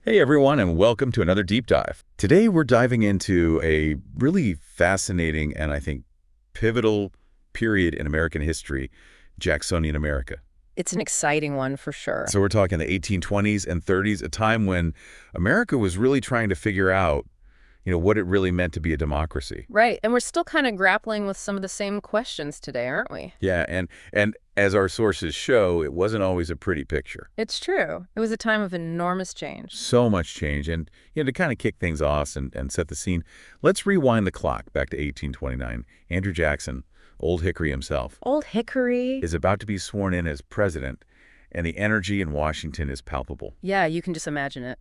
Hey everyone, and welcome to another deep dive. Today we're diving into a really fascinating and I think pivotal period in American history, Jacksonian America. It's an exciting one for sure. So we're talking the 1820s and 30s, a time when America was really trying to figure out, what it really meant to be a democracy. Right. And we're still kind of grappling with some of the same questions today, aren't we? Yeah, and as our sources show, it wasn't always a pretty picture. It's true. It was a time of enormous change. So much change. And to kind of kick things off and set the scene, let's rewind the clock back to 1829. Andrew Jackson, Old Hickory himself, Old Hickory. is about to be sworn in as president, and the energy in Washington is palpable. Yeah, you can just imagine it.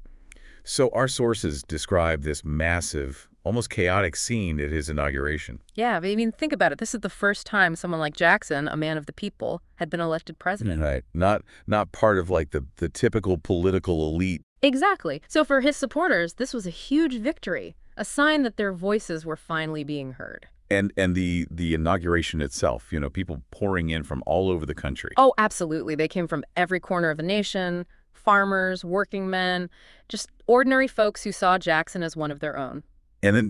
So our sources describe this massive, almost chaotic scene at his inauguration. Yeah, but I mean, think about it. This is the first time someone like Jackson, a man of the people, had been elected president. Right. Not part of like the typical political elite. Exactly. So for his supporters, this was a huge victory, a sign that their voices were finally being heard. And the inauguration itself, people pouring in from all over the country. Oh, absolutely. They came from every corner of the nation. Farmers, working men, just ordinary folks who saw Jackson as one of their own. And then,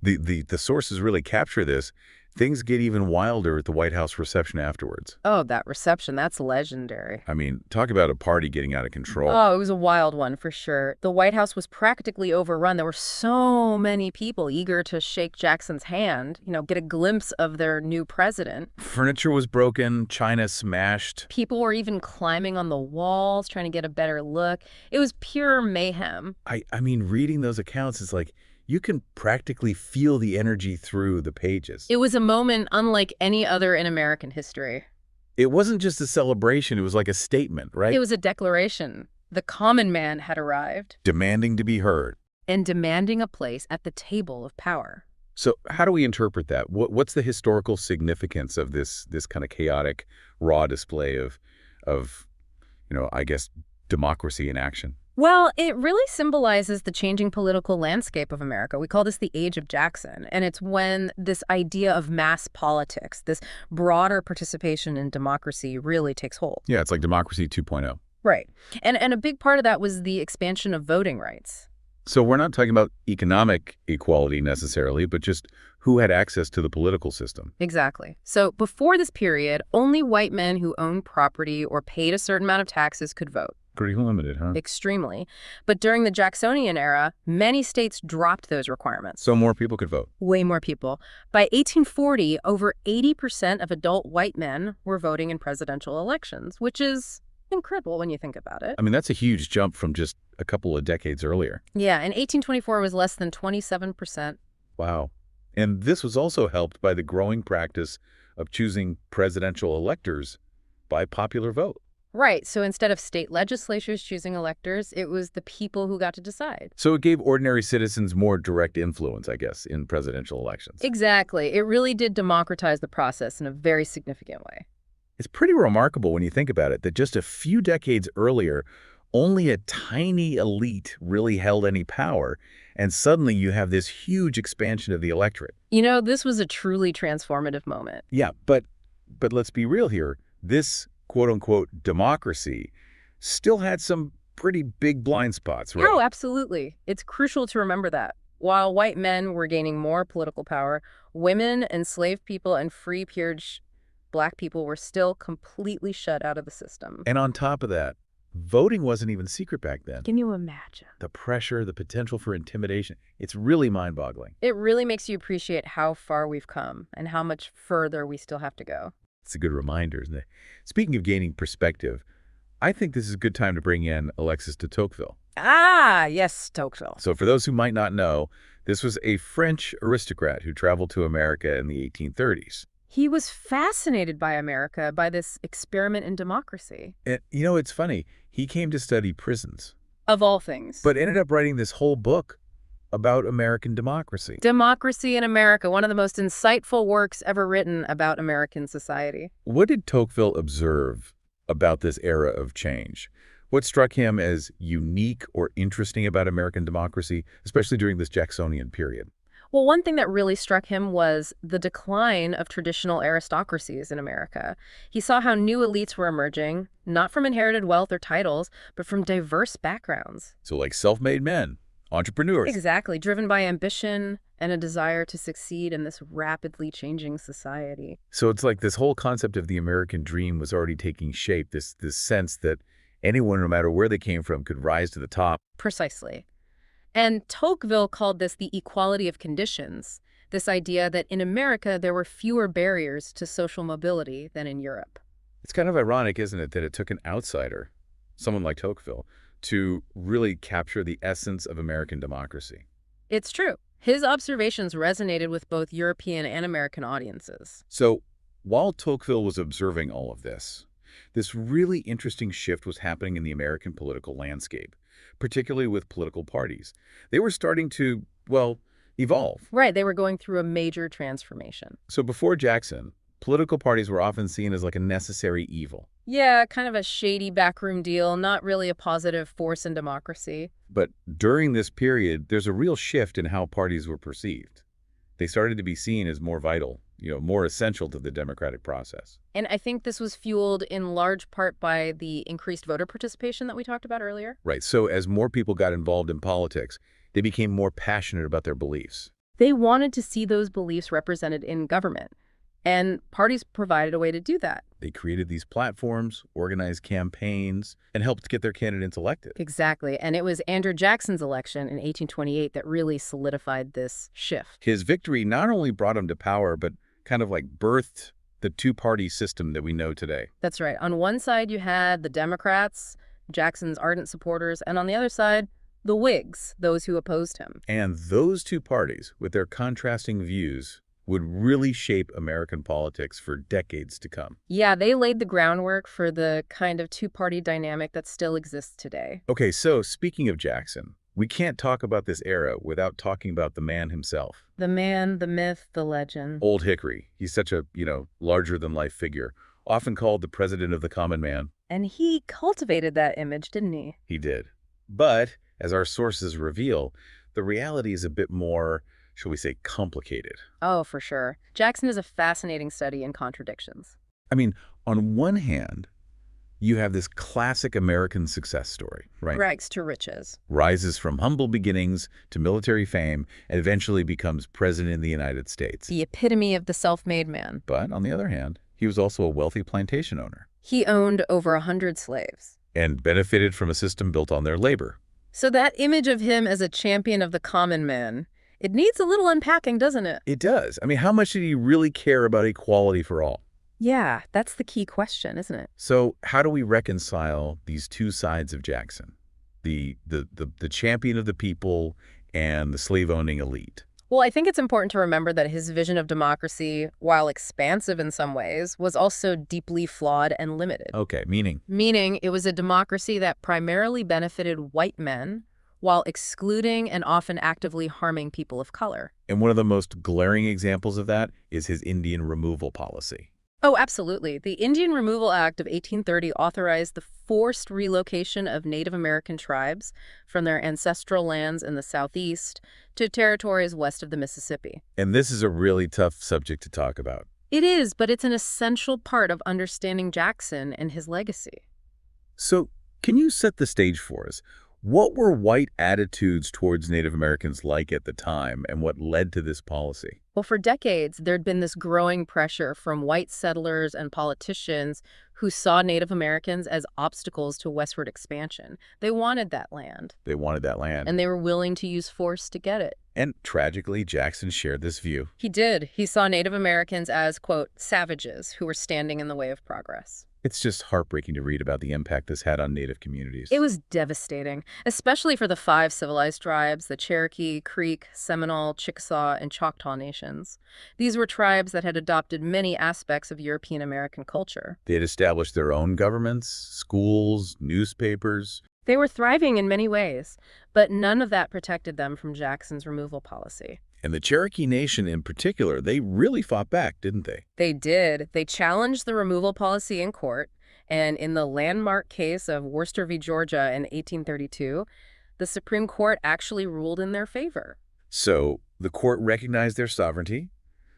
the sources really capture this. Things get even wilder at the White House reception afterwards. Oh, that reception, that's legendary. I mean, talk about a party getting out of control. Oh, it was a wild one for sure. The White House was practically overrun. There were so many people eager to shake Jackson's hand, get a glimpse of their new president. Furniture was broken, china smashed. People were even climbing on the walls, trying to get a better look. It was pure mayhem. I mean, reading those accounts is like, you can practically feel the energy through the pages. It was a moment unlike any other in American history. It wasn't just a celebration, it was like a statement, right? It was a declaration. The common man had arrived. Demanding to be heard. And demanding a place at the table of power. So how do we interpret that? What's the historical significance of this kind of chaotic, raw display of I guess, democracy in action? Well, it really symbolizes the changing political landscape of America. We call this the Age of Jackson, and it's when this idea of mass politics, this broader participation in democracy really takes hold. Yeah, it's like democracy 2.0. Right. And a big part of that was the expansion of voting rights. So we're not talking about economic equality necessarily, but just who had access to the political system. Exactly. So before this period, only white men who owned property or paid a certain amount of taxes could vote. Pretty limited, huh? Extremely. But during the Jacksonian era, many states dropped those requirements. So more people could vote. Way more people. By 1840, over 80% of adult white men were voting in presidential elections, which is incredible when you think about it. I mean, that's a huge jump from just a couple of decades earlier. Yeah, in 1824 it was less than 27%. Wow. And this was also helped by the growing practice of choosing presidential electors by popular vote. Right, so instead of state legislatures choosing electors, it was the people who got to decide. So it gave ordinary citizens more direct influence, I guess, in presidential elections. Exactly. It really did democratize the process in a very significant way. It's pretty remarkable when you think about it that just a few decades earlier, only a tiny elite really held any power, and suddenly you have this huge expansion of the electorate. This was a truly transformative moment. Yeah, but let's be real here. This quote-unquote democracy still had some pretty big blind spots, right? Oh, absolutely. It's crucial to remember that. While white men were gaining more political power, women, enslaved people, and free peerage Black people were still completely shut out of the system. And on top of that, voting wasn't even secret back then. Can you imagine? The pressure, the potential for intimidation, it's really mind-boggling. It really makes you appreciate how far we've come and how much further we still have to go. It's a good reminder, isn't it? Speaking of gaining perspective, I think this is a good time to bring in Alexis de Tocqueville. Ah, yes, Tocqueville. So for those who might not know, this was a French aristocrat who traveled to America in the 1830s. He was fascinated by America, by this experiment in democracy. And, it's funny. He came to study prisons. Of all things. But ended up writing this whole book about American democracy. Democracy in America, one of the most insightful works ever written about American society. What did Tocqueville observe about this era of change? What struck him as unique or interesting about American democracy, especially during this Jacksonian period? Well, one thing that really struck him was the decline of traditional aristocracies in America. He saw how new elites were emerging, not from inherited wealth or titles, but from diverse backgrounds. So like self-made men, entrepreneurs. Exactly, driven by ambition and a desire to succeed in this rapidly changing society. So it's like this whole concept of the American dream was already taking shape, this sense that anyone, no matter where they came from, could rise to the top. Precisely. And Tocqueville called this the equality of conditions, this idea that in America there were fewer barriers to social mobility than in Europe. It's kind of ironic, isn't it, that it took an outsider, someone like Tocqueville, to really capture the essence of American democracy. It's true. His observations resonated with both European and American audiences. So while Tocqueville was observing all of this really interesting shift was happening in the American political landscape, particularly with political parties. They were starting to, well, evolve. Right, they were going through a major transformation. So before Jackson, political parties were often seen as like a necessary evil. Yeah, kind of a shady backroom deal, not really a positive force in democracy. But during this period, there's a real shift in how parties were perceived. They started to be seen as more vital, more essential to the democratic process. And I think this was fueled in large part by the increased voter participation that we talked about earlier. Right. So as more people got involved in politics, they became more passionate about their beliefs. They wanted to see those beliefs represented in government, and parties provided a way to do that. They created these platforms, organized campaigns, and helped get their candidates elected. Exactly, and it was Andrew Jackson's election in 1828 that really solidified this shift. His victory not only brought him to power, but kind of like birthed the two-party system that we know today. That's right. On one side, you had the Democrats, Jackson's ardent supporters, and on the other side, the Whigs, those who opposed him. And those two parties, with their contrasting views, would really shape American politics for decades to come. Yeah, they laid the groundwork for the kind of two-party dynamic that still exists today. Okay, so speaking of Jackson, we can't talk about this era without talking about the man himself. The man, the myth, the legend. Old Hickory. He's such a, larger-than-life figure, often called the president of the common man. And he cultivated that image, didn't he? He did. But, as our sources reveal, the reality is a bit more, shall we say, complicated. Oh, for sure. Jackson is a fascinating study in contradictions. I mean, on one hand, you have this classic American success story, right? Rags to riches. Rises from humble beginnings to military fame and eventually becomes president of the United States. The epitome of the self-made man. But on the other hand, he was also a wealthy plantation owner. He owned over 100 slaves. And benefited from a system built on their labor. So that image of him as a champion of the common man, it needs a little unpacking, doesn't it? It does. I mean, how much did he really care about equality for all? Yeah, that's the key question, isn't it? So how do we reconcile these two sides of Jackson? The champion of the people and the slave-owning elite? Well, I think it's important to remember that his vision of democracy, while expansive in some ways, was also deeply flawed and limited. Okay, meaning? Meaning it was a democracy that primarily benefited white men while excluding and often actively harming people of color. And one of the most glaring examples of that is his Indian removal policy. Oh, absolutely. The Indian Removal Act of 1830 authorized the forced relocation of Native American tribes from their ancestral lands in the Southeast to territories west of the Mississippi. And this is a really tough subject to talk about. It is, but it's an essential part of understanding Jackson and his legacy. So, can you set the stage for us? What were white attitudes towards Native Americans like at the time, and what led to this policy? Well, for decades, there'd been this growing pressure from white settlers and politicians who saw Native Americans as obstacles to westward expansion. They wanted that land. They wanted that land. And they were willing to use force to get it. And tragically, Jackson shared this view. He did. He saw Native Americans as, quote, savages who were standing in the way of progress. It's just heartbreaking to read about the impact this had on Native communities. It was devastating, especially for the 5 civilized tribes, the Cherokee, Creek, Seminole, Chickasaw, and Choctaw nations. These were tribes that had adopted many aspects of European American culture. They had established their own governments, schools, newspapers. They were thriving in many ways, but none of that protected them from Jackson's removal policy. And the Cherokee Nation in particular, they really fought back, didn't they? They did. They challenged the removal policy in court, and in the landmark case of Worcester v. Georgia in 1832, the Supreme Court actually ruled in their favor. So the court recognized their sovereignty,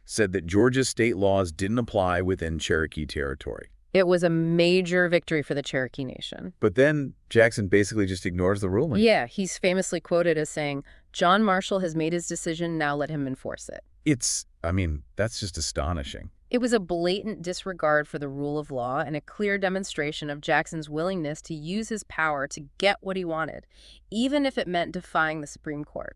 said that Georgia's state laws didn't apply within Cherokee territory. It was a major victory for the Cherokee Nation. But then Jackson basically just ignores the ruling. Yeah, he's famously quoted as saying, "John Marshall has made his decision, now let him enforce it." That's just astonishing. It was a blatant disregard for the rule of law and a clear demonstration of Jackson's willingness to use his power to get what he wanted, even if it meant defying the Supreme Court.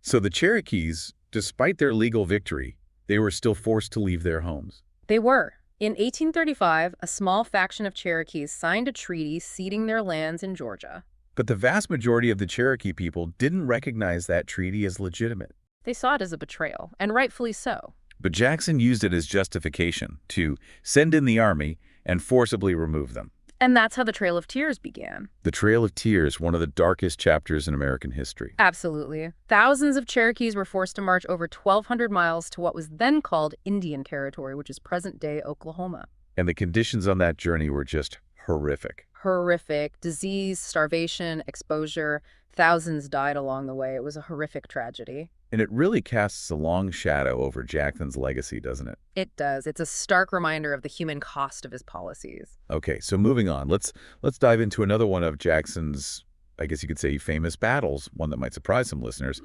So the Cherokees, despite their legal victory, they were still forced to leave their homes. They were. In 1835, a small faction of Cherokees signed a treaty ceding their lands in Georgia. But the vast majority of the Cherokee people didn't recognize that treaty as legitimate. They saw it as a betrayal, and rightfully so. But Jackson used it as justification to send in the army and forcibly remove them. And that's how the Trail of Tears began. The Trail of Tears, one of the darkest chapters in American history. Absolutely. Thousands of Cherokees were forced to march over 1,200 miles to what was then called Indian Territory, which is present-day Oklahoma. And the conditions on that journey were just horrific. Horrific. Disease, starvation, exposure. Thousands died along the way. It was a horrific tragedy. And it really casts a long shadow over Jackson's legacy, doesn't it? It does. It's a stark reminder of the human cost of his policies. Okay, so moving on. Let's dive into another one of Jackson's, I guess you could say, famous battles, one that might surprise some listeners,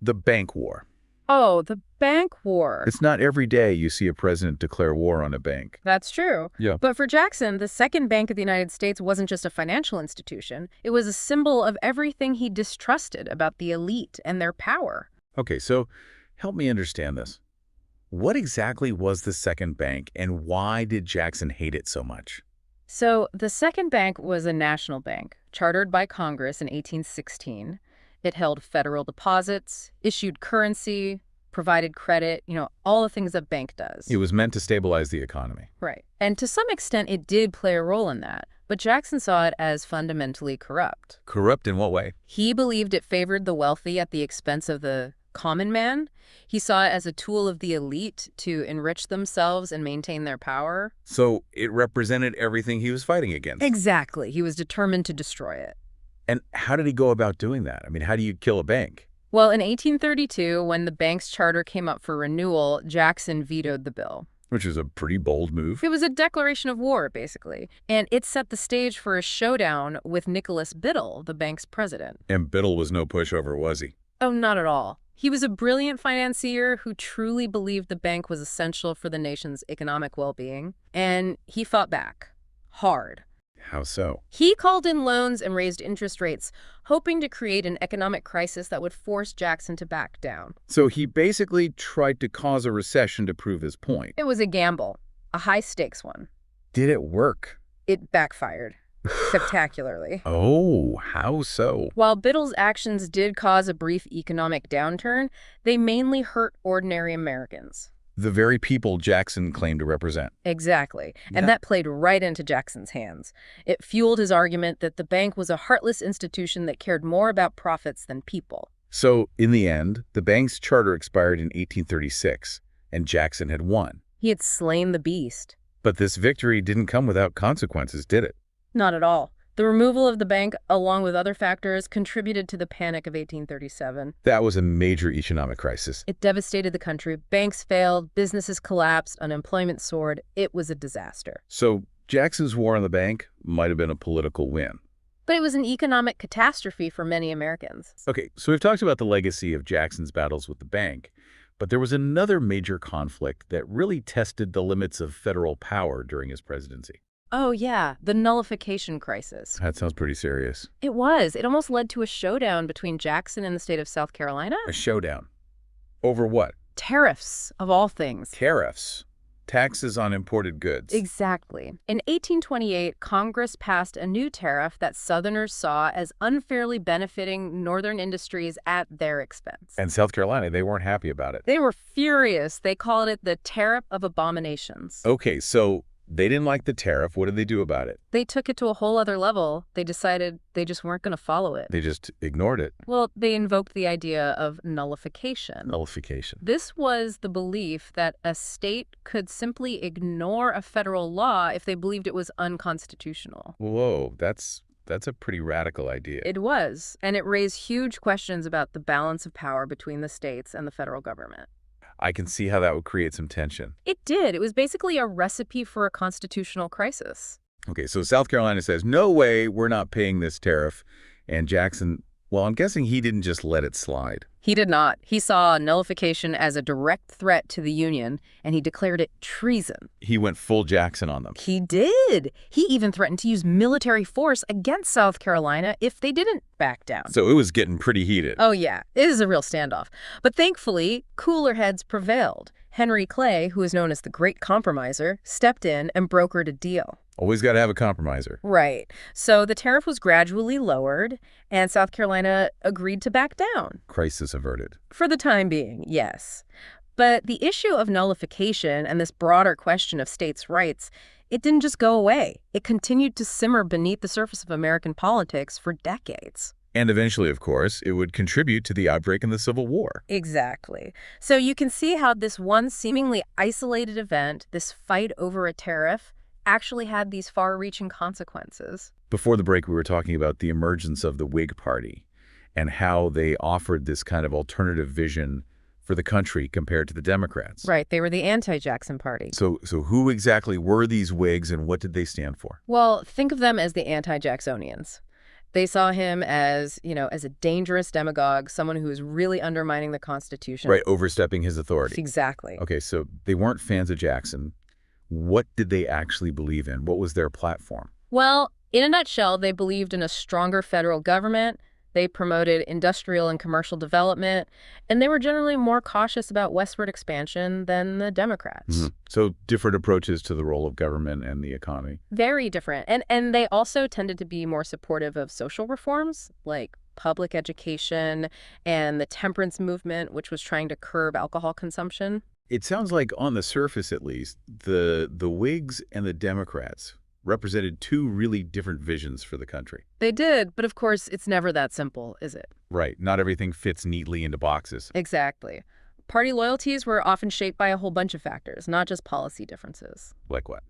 the Bank War. Oh, the Bank War. It's not every day you see a president declare war on a bank. That's true. Yeah. But for Jackson, the Second Bank of the United States wasn't just a financial institution. It was a symbol of everything he distrusted about the elite and their power. Okay, so help me understand this. What exactly was the Second Bank, and why did Jackson hate it so much? So the Second Bank was a national bank, chartered by Congress in 1816. It held federal deposits, issued currency, provided credit, all the things a bank does. It was meant to stabilize the economy. Right. And to some extent, it did play a role in that. But Jackson saw it as fundamentally corrupt. Corrupt in what way? He believed it favored the wealthy at the expense of the common man. He saw it as a tool of the elite to enrich themselves and maintain their power. So it represented everything he was fighting against. Exactly. He was determined to destroy it. And how did he go about doing that? How do you kill a bank? Well, in 1832, when the bank's charter came up for renewal, Jackson vetoed the bill. Which was a pretty bold move. It was a declaration of war, basically. And it set the stage for a showdown with Nicholas Biddle, the bank's president. And Biddle was no pushover, was he? Oh, not at all. He was a brilliant financier who truly believed the bank was essential for the nation's economic well-being. And he fought back. Hard. How so? He called in loans and raised interest rates, hoping to create an economic crisis that would force Jackson to back down. So he basically tried to cause a recession to prove his point. It was a gamble, a high-stakes one. Did it work? It backfired. Spectacularly. Oh, how so? While Biddle's actions did cause a brief economic downturn, they mainly hurt ordinary Americans. The very people Jackson claimed to represent. Exactly. And Yeah. that played right into Jackson's hands. It fueled his argument that the bank was a heartless institution that cared more about profits than people. So, in the end, the bank's charter expired in 1836, and Jackson had won. He had slain the beast. But this victory didn't come without consequences, did it? Not at all. The removal of the bank, along with other factors, contributed to the Panic of 1837. That was a major economic crisis. It devastated the country. Banks failed, businesses collapsed, unemployment soared. It was a disaster. So, Jackson's war on the bank might have been a political win. But it was an economic catastrophe for many Americans. Okay, so we've talked about the legacy of Jackson's battles with the bank, but there was another major conflict that really tested the limits of federal power during his presidency. Oh, yeah, the nullification crisis. That sounds pretty serious. It was. It almost led to a showdown between Jackson and the state of South Carolina. A showdown. Over what? Tariffs, of all things. Tariffs. Taxes on imported goods. Exactly. In 1828, Congress passed a new tariff that Southerners saw as unfairly benefiting Northern industries at their expense. And South Carolina, they weren't happy about it. They were furious. They called it the Tariff of Abominations. Okay, so they didn't like the tariff. What did they do about it? They took it to a whole other level. They decided they just weren't going to follow it. They just ignored it. Well, they invoked the idea of nullification. Nullification. This was the belief that a state could simply ignore a federal law if they believed it was unconstitutional. Whoa, that's That's a pretty radical idea. It was, and it raised huge questions about the balance of power between the states and the federal government. I can see how that would create some tension. It did. It was basically a recipe for a constitutional crisis. Okay, so South Carolina says, no way, we're not paying this tariff. And Jackson, well, I'm guessing he didn't just let it slide. He did not. He saw nullification as a direct threat to the Union, and he declared it treason. He went full Jackson on them. He did. He even threatened to use military force against South Carolina if they didn't back down. So it was getting pretty heated. Oh, yeah. It is a real standoff. But thankfully, cooler heads prevailed. Henry Clay, who is known as the Great Compromiser, stepped in and brokered a deal. Always got to have a compromiser. Right. So the tariff was gradually lowered, and South Carolina agreed to back down. Crisis averted. For the time being, yes. But the issue of nullification and this broader question of states' rights, it didn't just go away. It continued to simmer beneath the surface of American politics for decades. And eventually, of course, it would contribute to the outbreak in the Civil War. Exactly. So you can see how this one seemingly isolated event, this fight over a tariff, actually had these far-reaching consequences. Before the break, we were talking about the emergence of the Whig Party and how they offered this kind of alternative vision for the country compared to the Democrats. Right. They were the anti-Jackson Party. So who exactly were these Whigs and what did they stand for? Well, think of them as the anti-Jacksonians. They saw him as, as a dangerous demagogue, someone who was really undermining the Constitution. Right, overstepping his authority. Exactly. Okay, so they weren't fans of Jackson. What did they actually believe in? What was their platform? Well, in a nutshell, they believed in a stronger federal government. They promoted industrial and commercial development, and they were generally more cautious about westward expansion than the Democrats. Mm-hmm. So different approaches to the role of government and the economy. Very different. And they also tended to be more supportive of social reforms, like public education and the temperance movement, which was trying to curb alcohol consumption. It sounds like, on the surface at least, the Whigs and the Democrats represented two really different visions for the country. They did, but of course, it's never that simple, is it? Right. Not everything fits neatly into boxes. Exactly. Party loyalties were often shaped by a whole bunch of factors, not just policy differences. Like what?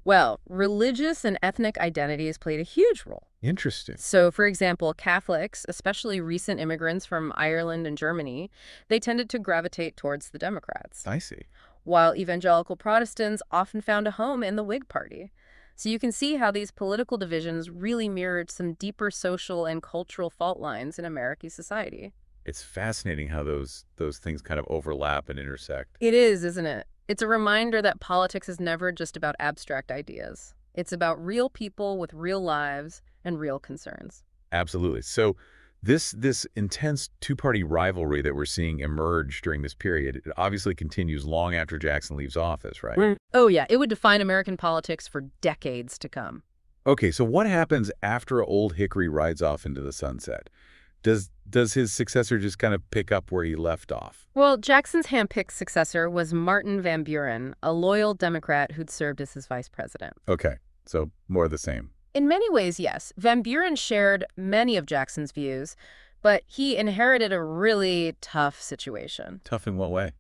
Well, religious and ethnic identities played a huge role. Interesting. So, for example, Catholics, especially recent immigrants from Ireland and Germany, they tended to gravitate towards the Democrats. I see. While evangelical Protestants often found a home in the Whig Party. So you can see how these political divisions really mirrored some deeper social and cultural fault lines in American society. It's fascinating how those things kind of overlap and intersect. It is, isn't it? It's a reminder that politics is never just about abstract ideas. It's about real people with real lives and real concerns. Absolutely. So this intense two-party rivalry that we're seeing emerge during this period, it obviously continues long after Jackson leaves office, right? Oh, yeah. It would define American politics for decades to come. Okay, so what happens after Old Hickory rides off into the sunset? Does his successor just kind of pick up where he left off? Well, Jackson's handpicked successor was Martin Van Buren, a loyal Democrat who'd served as his vice president. Okay, so more of the same. In many ways, yes. Van Buren shared many of Jackson's views, but he inherited a really tough situation. Tough in what way?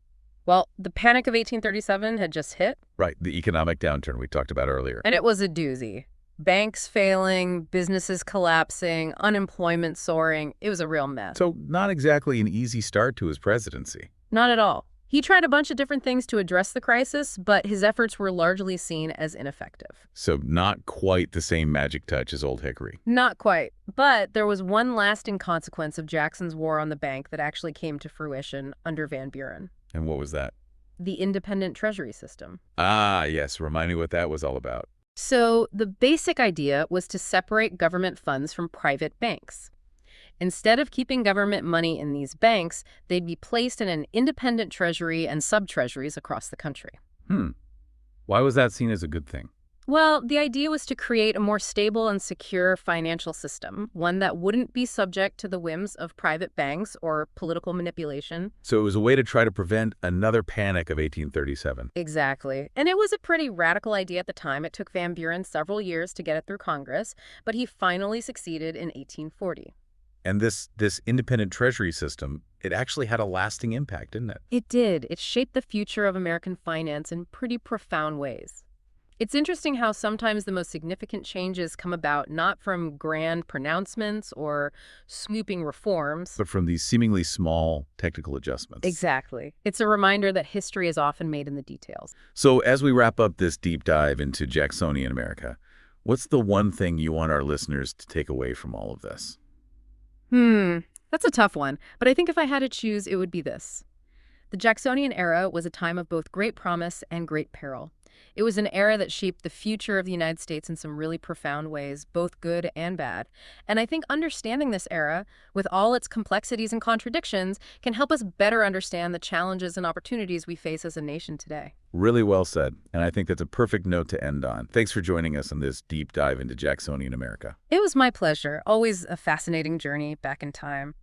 Well, the Panic of 1837 had just hit. Right, the economic downturn we talked about earlier. And it was a doozy. Banks failing, businesses collapsing, unemployment soaring. It was a real mess. So not exactly an easy start to his presidency. Not at all. He tried a bunch of different things to address the crisis, but his efforts were largely seen as ineffective. So not quite the same magic touch as Old Hickory. Not quite. But there was one lasting consequence of Jackson's war on the bank that actually came to fruition under Van Buren. And what was that? The independent treasury system. Ah, yes. Remind me what that was all about. So the basic idea was to separate government funds from private banks. Instead of keeping government money in these banks, they'd be placed in an independent treasury and sub-treasuries across the country. Why was that seen as a good thing? Well, the idea was to create a more stable and secure financial system, one that wouldn't be subject to the whims of private banks or political manipulation. So it was a way to try to prevent another panic of 1837. Exactly. And it was a pretty radical idea at the time. It took Van Buren several years to get it through Congress, but he finally succeeded in 1840. And this independent treasury system, it actually had a lasting impact, didn't it? It did. It shaped the future of American finance in pretty profound ways. It's interesting how sometimes the most significant changes come about not from grand pronouncements or swooping reforms. But from these seemingly small technical adjustments. Exactly. It's a reminder that history is often made in the details. So as we wrap up this deep dive into Jacksonian America, what's the one thing you want our listeners to take away from all of this? That's a tough one, but I think if I had to choose, it would be this. The Jacksonian era was a time of both great promise and great peril. It was an era that shaped the future of the United States in some really profound ways, both good and bad. And I think understanding this era, with all its complexities and contradictions, can help us better understand the challenges and opportunities we face as a nation today. Really well said, and I think that's a perfect note to end on. Thanks for joining us on this deep dive into Jacksonian America. It was my pleasure. Always a fascinating journey back in time.